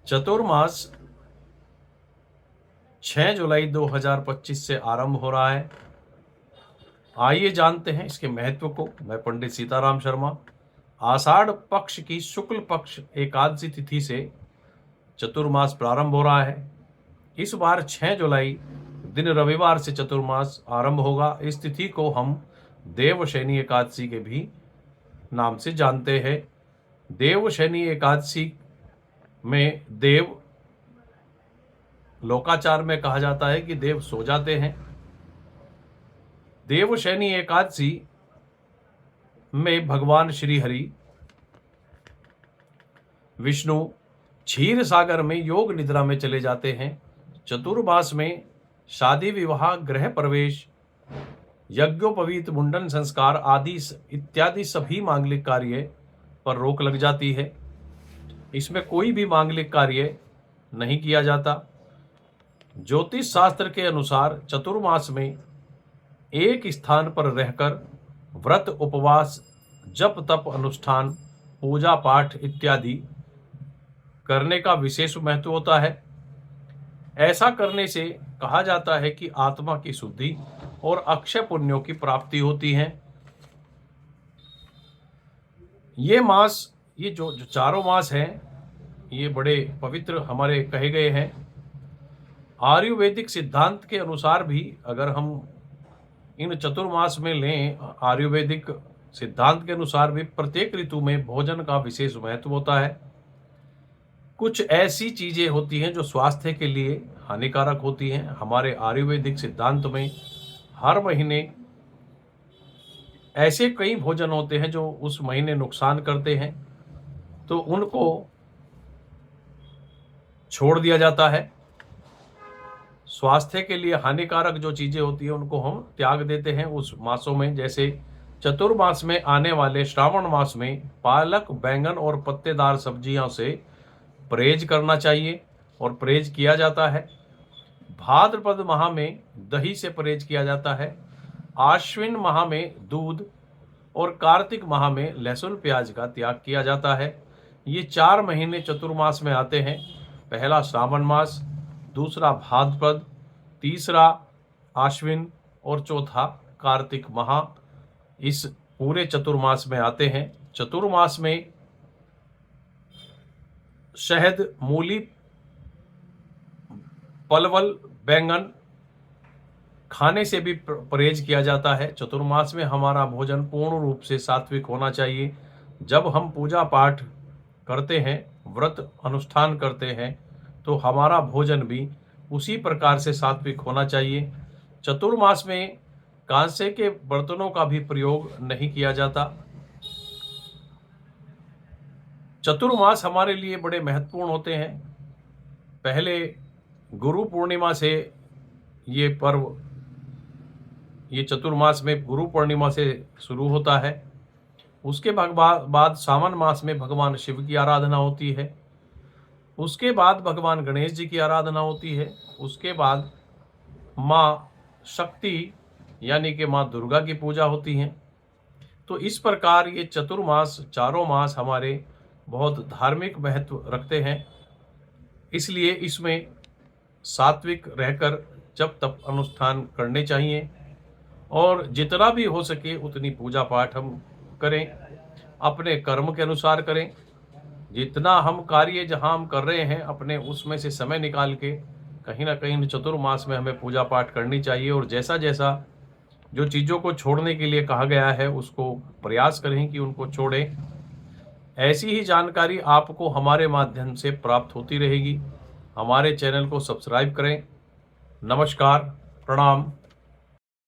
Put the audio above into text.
चतुर्मास 6 जुलाई 2025 से आरंभ हो रहा है। आइए जानते हैं इसके महत्व को। मैं पंडित सीताराम शर्मा। आषाढ़ पक्ष की शुक्ल पक्ष एकादशी तिथि से चतुर्मास प्रारंभ हो रहा है। इस बार 6 जुलाई दिन रविवार से चतुर्मास आरंभ होगा। इस तिथि को हम देवशयनी एकादशी के भी नाम से जानते हैं। देवशयनी एकादशी में देव लोकाचार में कहा जाता है कि देव सो जाते हैं। देवशयनी एकादशी में भगवान श्री हरि विष्णु क्षीर सागर में योग निद्रा में चले जाते हैं। चतुर्मास में शादी विवाह गृह प्रवेश यज्ञोपवीत मुंडन संस्कार आदि इत्यादि सभी मांगलिक कार्य पर रोक लग जाती है। इसमें कोई भी मांगलिक कार्य नहीं किया जाता। ज्योतिष शास्त्र के अनुसार चतुर्मास में एक स्थान पर रहकर व्रत उपवास जप तप अनुष्ठान पूजा पाठ इत्यादि करने का विशेष महत्व होता है। ऐसा करने से कहा जाता है कि आत्मा की शुद्धि और अक्षय पुण्यों की प्राप्ति होती है। ये जो चारों मास हैं, ये बड़े पवित्र हमारे कहे गए हैं। आयुर्वेदिक सिद्धांत के अनुसार भी अगर हम इन चतुर्मास में लें, आयुर्वेदिक सिद्धांत के अनुसार भी प्रत्येक ऋतु में भोजन का विशेष महत्व होता है। कुछ ऐसी चीजें होती हैं जो स्वास्थ्य के लिए हानिकारक होती हैं। हमारे आयुर्वेदिक सिद्धांत में हर महीने ऐसे कई भोजन होते हैं जो उस महीने नुकसान करते हैं, तो उनको छोड़ दिया जाता है। स्वास्थ्य के लिए हानिकारक जो चीजें होती हैं उनको हम त्याग देते हैं उस मासों में। जैसे चतुर्मास में आने वाले श्रावण मास में पालक बैंगन और पत्तेदार सब्जियों से परहेज करना चाहिए और परहेज किया जाता है। भाद्रपद माह में दही से परहेज किया जाता है। आश्विन माह में दूध और कार्तिक माह में लहसुन प्याज का त्याग किया जाता है। ये 4 महीने चतुर्मास में आते हैं। पहला श्रावण मास, दूसरा भाद्रपद, तीसरा आश्विन और चौथा कार्तिक माह इस पूरे चतुर्मास में आते हैं। चतुर्मास में शहद, मूली, पलवल, बैंगन खाने से भी परहेज किया जाता है। चतुर्मास में हमारा भोजन पूर्ण रूप से सात्विक होना चाहिए। जब हम पूजा पाठ करते हैं, व्रत अनुष्ठान करते हैं, तो हमारा भोजन भी उसी प्रकार से सात्विक होना चाहिए। चतुर्मास में कांसे के बर्तनों का भी प्रयोग नहीं किया जाता। चतुर्मास हमारे लिए बड़े महत्वपूर्ण होते हैं। पहले गुरु पूर्णिमा से ये पर्व, ये चतुर्मास में गुरु पूर्णिमा से शुरू होता है। उसके बाद सावन मास में भगवान शिव की आराधना होती है। उसके बाद भगवान गणेश जी की आराधना होती है। उसके बाद माँ शक्ति यानी कि माँ दुर्गा की पूजा होती है। तो इस प्रकार ये चतुर्मास, चारों मास हमारे बहुत धार्मिक महत्व रखते हैं। इसलिए इसमें सात्विक रहकर जप तप अनुष्ठान करने चाहिए और जितना भी हो सके उतनी पूजा पाठ हम करें, अपने कर्म के अनुसार करें। जितना हम कार्य जहाँ हम कर रहे हैं अपने उसमें से समय निकाल के कहीं ना कहीं चतुर्मास में हमें पूजा पाठ करनी चाहिए और जैसा जैसा जो चीज़ों को छोड़ने के लिए कहा गया है उसको प्रयास करें कि उनको छोड़ें। ऐसी ही जानकारी आपको हमारे माध्यम से प्राप्त होती रहेगी। हमारे चैनल को सब्सक्राइब करें। नमस्कार, प्रणाम।